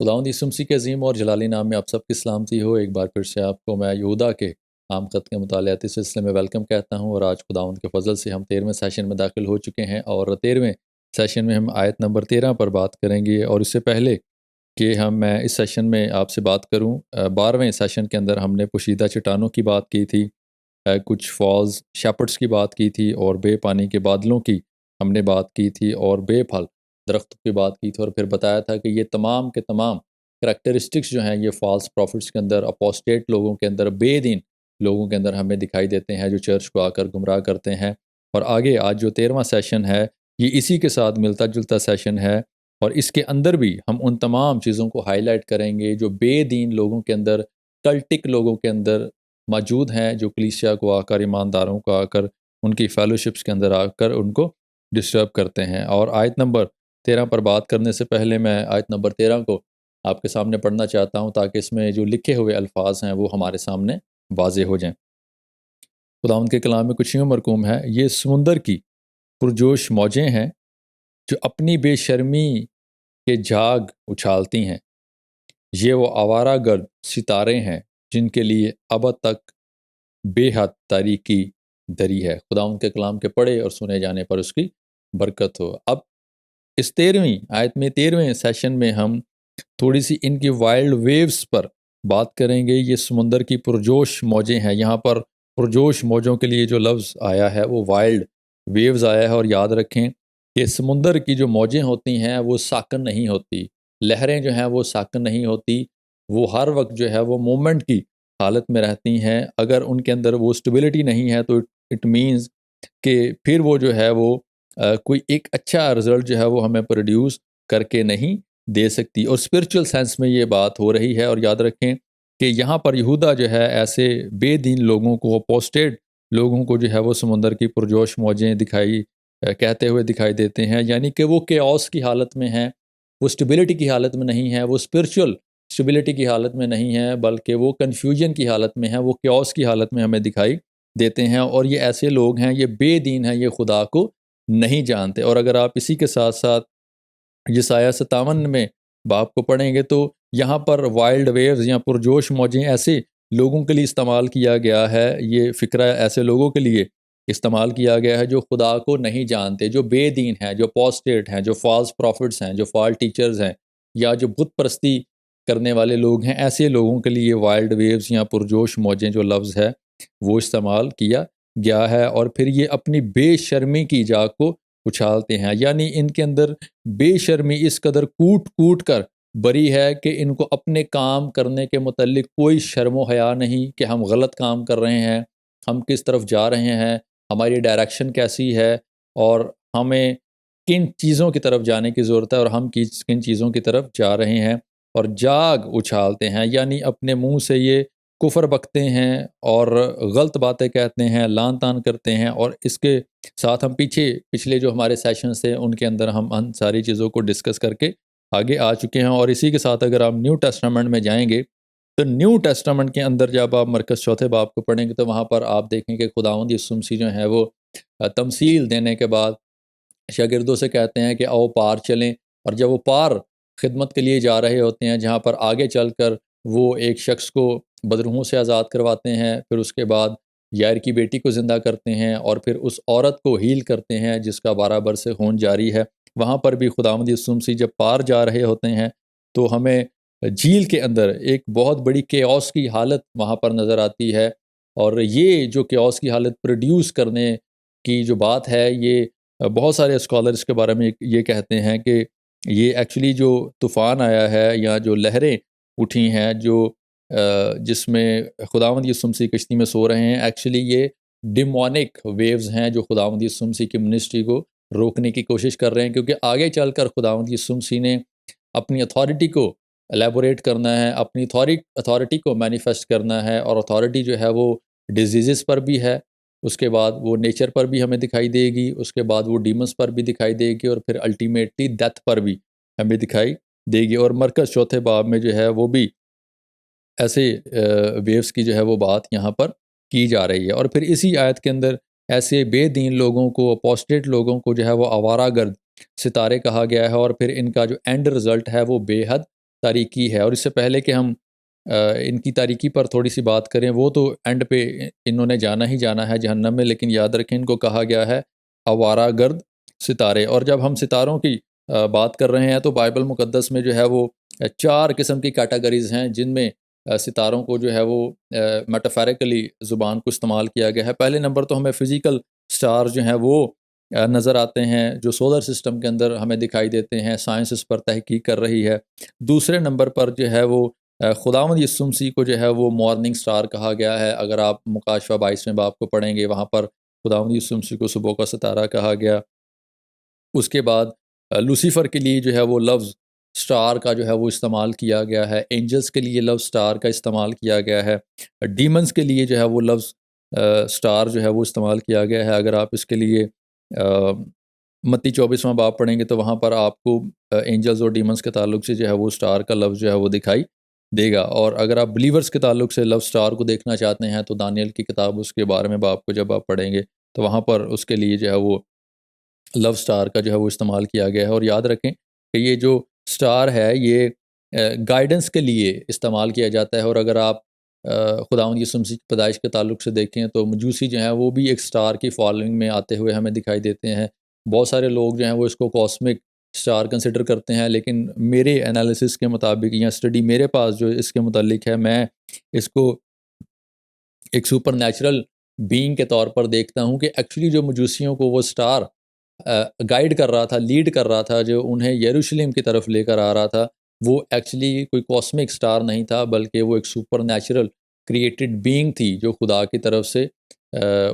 खुदावंद यीशु मसीह के अज़ीम और जलाली नाम में आप सबकी सलामती हो। एक बार फिर से आपको मैं यहूदा के आम ख़त के मुतालियाती सिलसिले में वेलकम कहता हूँ और आज खुदावंद के फ़ज़ल से हम 13वें सेशन में दाखिल हो चुके हैं और 13वें सेशन में हम आयत नंबर 13 पर बात करेंगे। और इससे पहले कि मैं इस सेशन में आपसे बात करूँ, 12वें सेशन के अंदर हमने पोशीदा चट्टानों की बात की थी, कुछ फॉल्स शेपर्ड्स की बात की थी और बेपानी के बादलों की हमने बात की थी और बेफल दरख्तों की बात की थी और फिर बताया था कि ये तमाम के तमाम करैक्टरिस्टिक्स जो हैं ये फॉल्स प्रॉफिट्स के अंदर, अपोस्टेट लोगों के अंदर, बेदीन लोगों के अंदर हमें दिखाई देते हैं जो चर्च को आकर गुमराह करते हैं। और आगे आज जो 13वां सेशन है ये इसी के साथ मिलता जुलता सेशन है और इसके अंदर भी हम उन तमाम चीज़ों को हाईलाइट करेंगे जो बेदीन लोगों के अंदर, कल्टिक लोगों के अंदर मौजूद हैं, जो कलीसिया को आकर, ईमानदारों को आकर, उनकी फेलोशिप्स के अंदर आकर उनको डिस्टर्ब करते हैं। और आयत नंबर 13 पर बात करने से पहले मैं आयत नंबर 13 को आपके सामने पढ़ना चाहता हूँ ताकि इसमें जो लिखे हुए अल्फाज हैं वो हमारे सामने वाज़े हो जाएं। खुदावंद के कलाम में कुछ यूँ मरकूम है, ये समुंदर की पुरजोश मौजें हैं जो अपनी बेशर्मी के झाग उछालती हैं। ये वो आवारा गर्द सितारे हैं जिनके लिए अब तक बेहद तारीकी दरी है। खुदावंद के कलाम के पढ़े और सुने जाने पर उसकी बरकत हो। अब इस 13वीं आयत में 13वें सेशन में हम थोड़ी सी इनकी वाइल्ड वेव्स पर बात करेंगे। ये समुंदर की पुरजोश मौजें हैं। यहाँ पर पुरजोश मौजों के लिए जो लफ्ज़ आया है वो वाइल्ड वेव्स आया है। और याद रखें कि समुंदर की जो मौजें होती हैं वो साकन नहीं होती, लहरें जो हैं वो साकन नहीं होती, वो हर वक्त जो है वो मोमेंट की हालत में रहती हैं। अगर उनके अंदर वो स्टेबिलिटी नहीं है तो इट मीन्स कि फिर वो जो है वो कोई एक अच्छा रिज़ल्ट जो है वो हमें प्रोड्यूस करके नहीं दे सकती। और स्पिरिचुअल सेंस में ये बात हो रही है। और याद रखें कि यहाँ पर यहूदा जो है ऐसे बेदीन लोगों को, अपोस्टेट लोगों को जो है वो समुंदर की पुरजोश मौजें कहते हुए दिखाई देते हैं। यानी कि वो केओस की हालत में हैं, वो स्टेबिलिटी की हालत में नहीं है, वो स्पिरिचुअल स्टेबिलिटी की हालत में नहीं है, बल्कि वो कन्फ्यूजन की हालत में है, वो केओस की हालत में हमें दिखाई देते हैं। और ये ऐसे लोग हैं, ये बेदीन हैं, ये खुदा को नहीं जानते। और अगर आप इसी के साथ साथ यसाया 57 में बाप को पढ़ेंगे तो यहाँ पर वाइल्ड वेव्स या पुरजोश मौजें ऐसे लोगों के लिए इस्तेमाल किया गया है। ये फ़िक्रा ऐसे लोगों के लिए इस्तेमाल किया गया है जो खुदा को नहीं जानते, जो बेदीन हैं, जो अपोस्टेट हैं, जो फॉल्स प्रॉफिट्स हैं, जो फॉल्स टीचर्स हैं या जो बुत परस्ती करने वाले लोग हैं। ऐसे लोगों के लिए वाइल्ड वेव्स या पुरजोश मौजें जो लफ्ज़ है वो इस्तेमाल किया गया है। और फिर ये अपनी बेशर्मी की जाग को उछालते हैं, यानी इनके अंदर बेशर्मी इस कदर कूट कूट कर बरी है कि इनको अपने काम करने के मुतल्लिक कोई शर्म हया नहीं कि हम गलत काम कर रहे हैं, हम किस तरफ जा रहे हैं, हमारी डायरेक्शन कैसी है और हमें किन चीज़ों की तरफ जाने की ज़रूरत है और हम किन चीज़ों की तरफ जा रहे हैं। और जाग उछालते हैं, यानी अपने मुंह से ये कुफर बकते हैं और गलत बातें कहते हैं, लान तान करते हैं। और इसके साथ हम पिछले जो हमारे सेशन थे उनके अंदर हम उन सारी चीज़ों को डिस्कस करके आगे आ चुके हैं। और इसी के साथ अगर आप न्यू टेस्टामेंट में जाएंगे तो न्यू टेस्टामेंट के अंदर जब आप मरकज़ चौथे बाब को पढ़ेंगे तो वहाँ पर आप देखेंगे खुदावंद यीशु मसीह जो है वो तमसील देने के बाद शागिर्दों से कहते हैं कि आओ पार चलें। और जब वो पार खिदमत के लिए जा रहे होते हैं, जहाँ पर आगे चलकर वो एक शख्स को बदरूहों से आज़ाद करवाते हैं, फिर उसके बाद यार की बेटी को ज़िंदा करते हैं और फिर उस औरत को हील करते हैं जिसका 12 बरस से खून जारी है। वहाँ पर भी खुदावंद यीशु मसीह जब पार जा रहे होते हैं तो हमें झील के अंदर एक बहुत बड़ी केओस की हालत वहाँ पर नज़र आती है। और ये जो केओस की हालत प्रोड्यूस करने की जो बात है, ये बहुत सारे स्कॉलर्स के बारे में ये कहते हैं कि ये एक्चुअली जो तूफ़ान आया है या जो लहरें उठी हैं जो जिसमें खुदावंद यीशु मसीह कश्ती में सो रहे हैं, एक्चुअली ये डिमोनिक वेव्स हैं जो खुदावंद यीशु मसीह की मिनिस्ट्री को रोकने की कोशिश कर रहे हैं। क्योंकि आगे चलकर खुदावंद यीशु मसीह ने अपनी अथॉरिटी को एलेबोरेट करना है, अपनी अथॉरिटी को मैनिफेस्ट करना है। और अथॉरिटी जो है वो डिजीज़ पर भी है, उसके बाद वो नेचर पर भी हमें दिखाई देगी, उसके बाद वो डीमंस पर भी दिखाई देगी और फिर अल्टीमेटली डेथ पर भी हमें दिखाई देगी। और मरकज़ चौथे बाब में जो है वो भी ऐसे वेव्स की जो है वो बात यहाँ पर की जा रही है। और फिर इसी आयत के अंदर ऐसे बेदीन लोगों को, अपोस्टेट लोगों को जो है वो आवारागर्द सितारे कहा गया है। और फिर इनका जो एंड रिज़ल्ट है वो बेहद तारीकी है। और इससे पहले कि हम इनकी तारीकी पर थोड़ी सी बात करें, वो तो एंड पे इन्होंने जाना ही जाना है जहन्नम में, लेकिन याद रखें इनको कहा गया है आवारागर्द सितारे। और जब हम सितारों की बात कर रहे हैं तो बाइबल मुकद्दस में जो है वो 4 किस्म की कैटेगरीज़ हैं जिनमें सितारों को जो है वो मेटाफोरिकली ज़ुबान को इस्तेमाल किया गया है। पहले नंबर तो हमें फ़िज़िकल स्टार जो हैं वो नज़र आते हैं, जो सोलर सिस्टम के अंदर हमें दिखाई देते हैं, साइंस इस पर तहकीक कर रही है। दूसरे नंबर पर जो है वो खुदावंद यीशु मसीह को जो है वो मॉर्निंग स्टार कहा गया है। अगर आप मुकाशवा 22वें बाब को पढ़ेंगे, वहाँ पर खुदावंद यीशु मसीह को सुबह का सितारा कहा गया। उसके बाद लूसीफ़र के लिए जो है वो लफ्ज़ स्टार का जो है वो इस्तेमाल किया गया है। एंजल्स के लिए लफ्ज़ स्टार का इस्तेमाल किया गया है। डीमन्स के लिए जो है वो लफ्ज़ स्टार जो है वो इस्तेमाल किया गया है। अगर आप इसके लिए मत्ती 24वां बाब पढ़ेंगे तो वहाँ पर आपको एंजल्स और डीमन्स के ताल्लुक से जो है वो स्टार का लफ्ज़ जो है वो दिखाई देगा। और अगर आप बिलीवर्स के ताल्लुक से लफ्ज़ स्टार को देखना चाहते हैं तो दानियल की किताब उसके 12वें बाब को जब आप पढ़ेंगे तो वहाँ पर उसके लिए जो है वो लव स्टार का जो है वो इस्तेमाल किया गया है। और याद रखें कि ये जो स्टार है ये गाइडेंस के लिए इस्तेमाल किया जाता है। और अगर आप खुदावंद यीशु मसीह की पैदाइश के ताल्लुक से देखें तो मजूसी जो हैं वो भी एक स्टार की फॉलोइंग में आते हुए हमें दिखाई देते हैं। बहुत सारे लोग जो हैं वो इसको कॉस्मिक स्टार कंसिडर करते हैं, लेकिन मेरे एनालिसिस के मुताबिक या स्टडी मेरे पास जो इसके मुतालिक है, मैं इसको एक सुपर नेचुरल बीइंग के तौर पर देखता हूँ कि एक्चुअली जो मजूसियों को वो स्टार गाइड कर रहा था, लीड कर रहा था, जो उन्हें यरूशलेम की तरफ लेकर आ रहा था, वो एक्चुअली कोई कॉस्मिक स्टार नहीं था, बल्कि वो एक सुपर नेचुरल क्रिएटेड बीइंग थी जो खुदा की तरफ से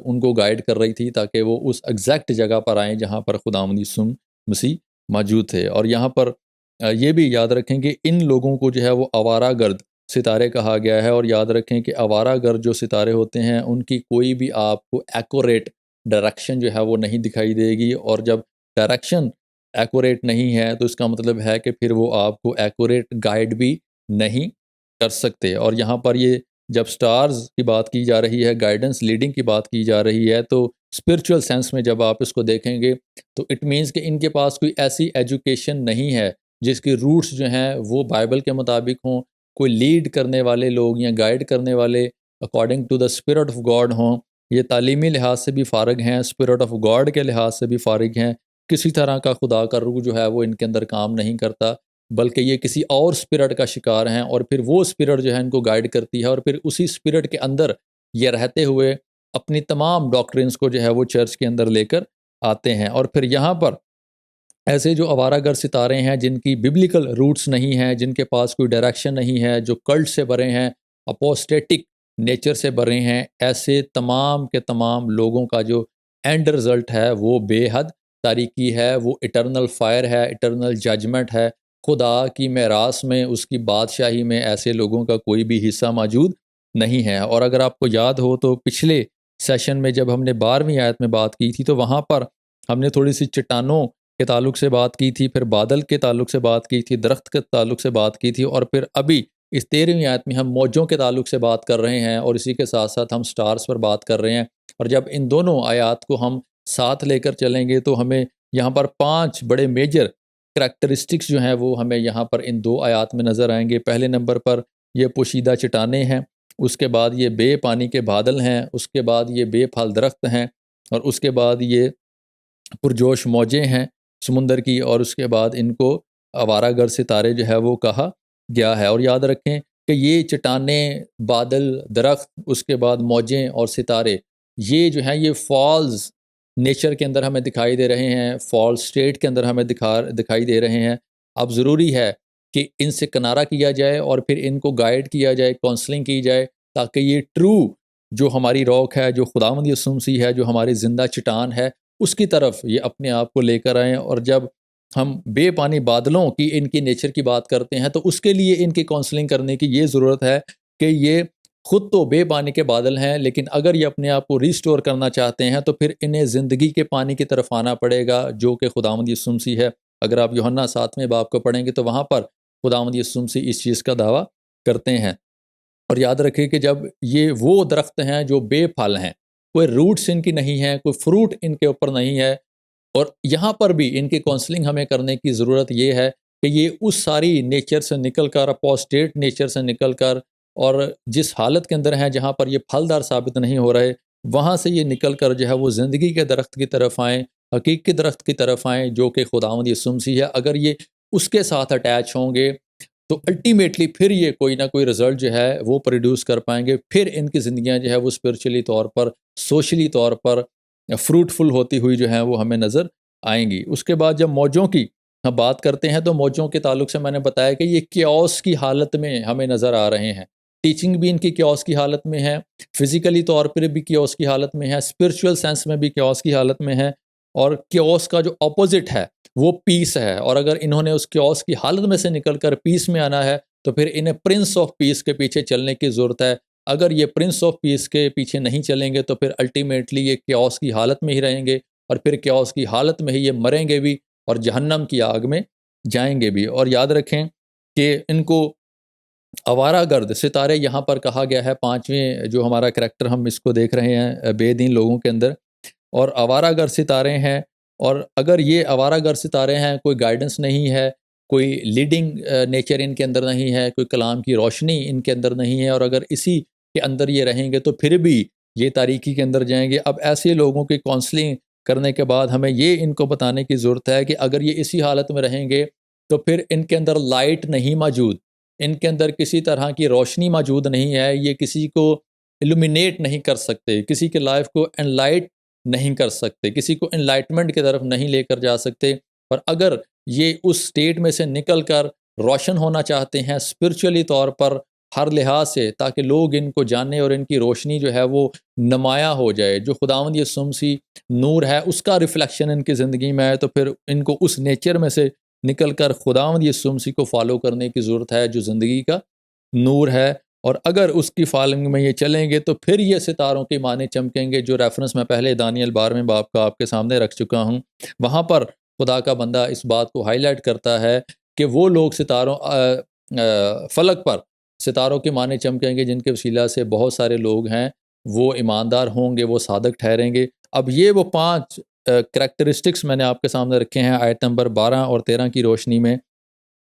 उनको गाइड कर रही थी ताकि वो उस एग्जैक्ट जगह पर आएँ जहाँ पर खुदावंद यीशु मसीह मौजूद थे। और यहाँ पर ये भी याद रखें कि इन लोगों को जो है वो आवारागर्द सितारे कहा गया है। और याद रखें कि आवारागर्द जो सितारे होते हैं उनकी कोई भी आपको एक्यूरेट डायरेक्शन जो है वो नहीं दिखाई देगी। और जब डायरेक्शन एक्यूरेट नहीं है तो इसका मतलब है कि फिर वो आपको एक्यूरेट गाइड भी नहीं कर सकते। और यहाँ पर ये जब स्टार्स की बात की जा रही है, गाइडेंस लीडिंग की बात की जा रही है, तो स्पिरिचुअल सेंस में जब आप इसको देखेंगे तो इट मीन्स कि इनके पास कोई ऐसी एजुकेशन नहीं है जिसकी रूट्स जो हैं वो बाइबल के मुताबिक हों। कोई लीड करने वाले लोग या गाइड करने वाले according to the spirit of God हों। ये तालीमी लिहाज से भी फ़ारिग हैं, स्पिरिट ऑफ गॉड के लिहाज से भी फ़ारिग हैं। किसी तरह का खुदा का रूह जो है वो इनके अंदर काम नहीं करता, बल्कि ये किसी और स्पिरिट का शिकार हैं। और फिर वो स्पिरिट जो है इनको गाइड करती है और फिर उसी स्पिरिट के अंदर ये रहते हुए अपनी तमाम डॉक्ट्रिन्स को जो है वो चर्च के अंदर लेकर आते हैं। और फिर यहाँ पर ऐसे जो आवारागर सितारे हैं जिनकी बिब्लिकल रूट्स नहीं हैं, जिनके पास कोई डायरेक्शन नहीं है, जो कल्ट से भरे हैं, अपोस्टेटिक नेचर से भरे हैं, ऐसे तमाम के तमाम लोगों का जो एंड रिज़ल्ट है वो बेहद तारीकी है, वो इटर्नल फायर है, इटर्नल जजमेंट है। खुदा की मेरास में, उसकी बादशाही में ऐसे लोगों का कोई भी हिस्सा मौजूद नहीं है। और अगर आपको याद हो तो पिछले सेशन में जब हमने 12वीं आयत में बात की थी तो वहाँ पर हमने थोड़ी सी चट्टानों के ताल्लुक से बात की थी, फिर बादल के ताल्लुक से बात की थी, दरख्त के ताल्लुक से बात की थी, और फिर अभी इस 13वीं आयत में हम मौजों के ताल्लुक से बात कर रहे हैं और इसी के साथ साथ हम स्टार्स पर बात कर रहे हैं। और जब इन दोनों आयात को हम साथ लेकर चलेंगे तो हमें यहाँ पर 5 बड़े मेजर करैक्टरिस्टिक्स जो हैं वो हमें यहाँ पर इन 2 आयात में नज़र आएंगे। पहले नंबर पर ये पोशीदा चट्टानें हैं, उसके बाद ये बेपानी के बादल हैं, उसके बाद ये बेफल दरख्त हैं, और उसके बाद ये पुरजोश मौजें हैं समुंदर की, और उसके बाद इनको आवारागर सितारे जो है वो कहा गया है। और याद रखें कि ये चट्टानें, बादल, दरख्त, उसके बाद मौजें और सितारे, ये जो हैं ये फॉल्स नेचर के अंदर हमें दिखाई दे रहे हैं, फॉल्स स्टेट के अंदर हमें दिखाई दे रहे हैं। अब ज़रूरी है कि इनसे किनारा किया जाए और फिर इनको गाइड किया जाए, काउंसलिंग की जाए, ताकि ये ट्रू जो हमारी रॉक है, जो खुदावंद यीशु मसीह है, जो हमारी ज़िंदा चट्टान है, उसकी तरफ ये अपने आप को लेकर आएँ। और जब हम बेपानी बादलों की, इनकी नेचर की बात करते हैं तो उसके लिए इनकी काउंसलिंग करने की ये ज़रूरत है कि ये खुद तो बेपानी के बादल हैं, लेकिन अगर ये अपने आप को रिस्टोर करना चाहते हैं तो फिर इन्हें ज़िंदगी के पानी की तरफ आना पड़ेगा, जो कि खुदावंद यीशु मसीह है। अगर आप यूहन्ना 7वें बाब को पढ़ेंगे तो वहाँ पर खुदावंद यीशु मसीह इस चीज़ का दावा करते हैं। और याद रखिए कि जब ये वो दरख्त हैं जो बेफल हैं, कोई रूट्स इनकी नहीं है, कोई फ्रूट इनके ऊपर नहीं है, और यहाँ पर भी इनकी काउंसलिंग हमें करने की ज़रूरत ये है कि ये उस सारी नेचर से निकल कर, अपोस्टेट नेचर से निकल कर, और जिस हालत के अंदर हैं जहाँ पर ये फलदार साबित नहीं हो रहे, वहाँ से ये निकल कर जो है वो ज़िंदगी के दरख्त की तरफ आएँ, हकीक के दरख्त की तरफ आएँ, जो कि खुदावंद यीशु मसीह है। अगर ये उसके साथ अटैच होंगे तो अल्टीमेटली फिर ये कोई ना कोई रिज़ल्ट जो है वो प्रोड्यूस कर पाएँगे। फिर इनकी ज़िंदगियाँ जो है वो स्पिरिचुअली तौर पर, सोशली तौर पर फ्रूटफुल होती हुई जो है वो हमें नज़र आएँगी। उसके बाद जब मौजों की हम बात करते हैं तो मौजों के ताल्लुक से मैंने बताया कि ये क्योस की हालत में हमें नज़र आ रहे हैं। टीचिंग भी इनकी क्योस की हालत में है, फिज़िकली तौर पर भी क्योस की हालत में है, स्पिरिचुअल सेंस में भी क्योस की हालत में है, और क्योस का जो अपोज़िट है वो पीस है। और अगर इन्होंने उस क्योस की हालत में से निकल कर पीस में आना है तो फिर इन्हें प्रिंस ऑफ पीस के पीछे चलने की ज़रूरत है। अगर ये प्रिंस ऑफ पीस के पीछे नहीं चलेंगे तो फिर अल्टीमेटली ये क्योस की हालत में ही रहेंगे, और फिर क्योस की हालत में ही ये मरेंगे भी और जहन्नम की आग में जाएंगे भी। और याद रखें कि इनको आवारागर्द सितारे यहाँ पर कहा गया है। पांचवें जो हमारा करैक्टर हम इसको देख रहे हैं बेदीन लोगों के अंदर, और आवारागर सितारे हैं। और अगर ये आवारागर सितारे हैं, कोई गाइडेंस नहीं है, कोई लीडिंग नेचर इनके अंदर नहीं है, कोई कलाम की रोशनी इनके अंदर नहीं है, और अगर इसी के अंदर ये रहेंगे तो फिर भी ये तारीकी के अंदर जाएंगे। अब ऐसे लोगों की काउंसलिंग करने के बाद हमें ये इनको बताने की ज़रूरत है कि अगर ये इसी हालत में रहेंगे तो फिर इनके अंदर लाइट नहीं मौजूद, इनके अंदर किसी तरह की रोशनी मौजूद नहीं है, ये किसी को इल्यूमिनेट नहीं कर सकते, किसी के लाइफ को एनलाइट नहीं कर सकते, किसी को एनलाइटमेंट की तरफ नहीं लेकर जा सकते। और अगर ये उस स्टेट में से निकल कर रोशन होना चाहते हैं स्पिरिचुअली तौर पर हर लिहाज से, ताकि लोग इनको जाने और इनकी रोशनी जो है वो नुमाया हो जाए, जो खुदावंद यीशु मसीह नूर है उसका रिफ्लेक्शन इनकी ज़िंदगी में आए, तो फिर इनको उस नेचर में से निकल कर खुदावंद यीशु मसीह को फॉलो करने की ज़रूरत है जो ज़िंदगी का नूर है। और अगर उसकी फॉलोइंग में ये चलेंगे तो फिर ये सितारों की माने चमकेंगे, जो रेफरेंस मैं पहले दानियल 12वें बाब का आपके सामने रख चुका हूँ। वहाँ पर खुदा का बंदा इस बात को हाईलाइट करता है कि वो लोग सितारों फलक पर सितारों के माने चमकेंगे जिनके वसीला से बहुत सारे लोग हैं वो ईमानदार होंगे, वो सादक ठहरेंगे। अब ये वो 5 करैक्टरिस्टिक्स मैंने आपके सामने रखे हैं आयत नंबर 12 और 13 की रोशनी में,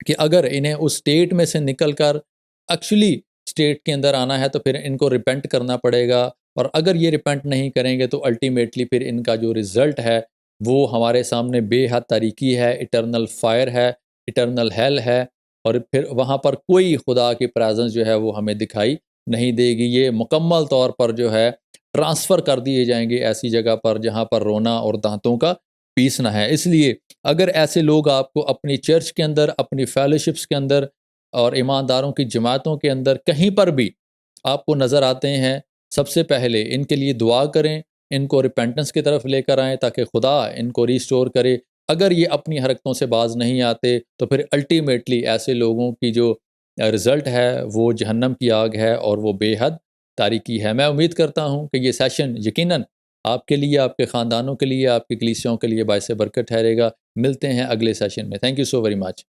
कि अगर इन्हें उस स्टेट में से निकल कर एक्चुअली स्टेट के अंदर आना है तो फिर इनको रिपेंट करना पड़ेगा। और अगर ये रिपेंट नहीं करेंगे तो अल्टीमेटली फिर इनका जो रिज़ल्ट है वो हमारे सामने बेहद तारीकी है, इटर्नल फायर है, इटर्नल हेल है, और फिर वहाँ पर कोई खुदा की प्रेजेंस जो है वो हमें दिखाई नहीं देगी। ये मुकम्मल तौर पर जो है ट्रांसफ़र कर दिए जाएंगे ऐसी जगह पर जहाँ पर रोना और दांतों का पीसना है। इसलिए अगर ऐसे लोग आपको अपनी चर्च के अंदर, अपनी फेलोशिप्स के अंदर और ईमानदारों की जमातों के अंदर कहीं पर भी आपको नज़र आते हैं, सबसे पहले इनके लिए दुआ करें, इनको रिपेंटेंस की तरफ लेकर आएँ ताकि खुदा इनको रिस्टोर करे। अगर ये अपनी हरकतों से बाज नहीं आते तो फिर अल्टीमेटली ऐसे लोगों की जो रिज़ल्ट है वो जहन्नम की आग है और वो बेहद तारीकी है। मैं उम्मीद करता हूँ कि ये सेशन यकीनन आपके लिए, आपके ख़ानदानों के लिए, आपकी कलीसियाओं के लिए बाइस बरकत ठहरेगा। मिलते हैं अगले सेशन में। Thank you so very much.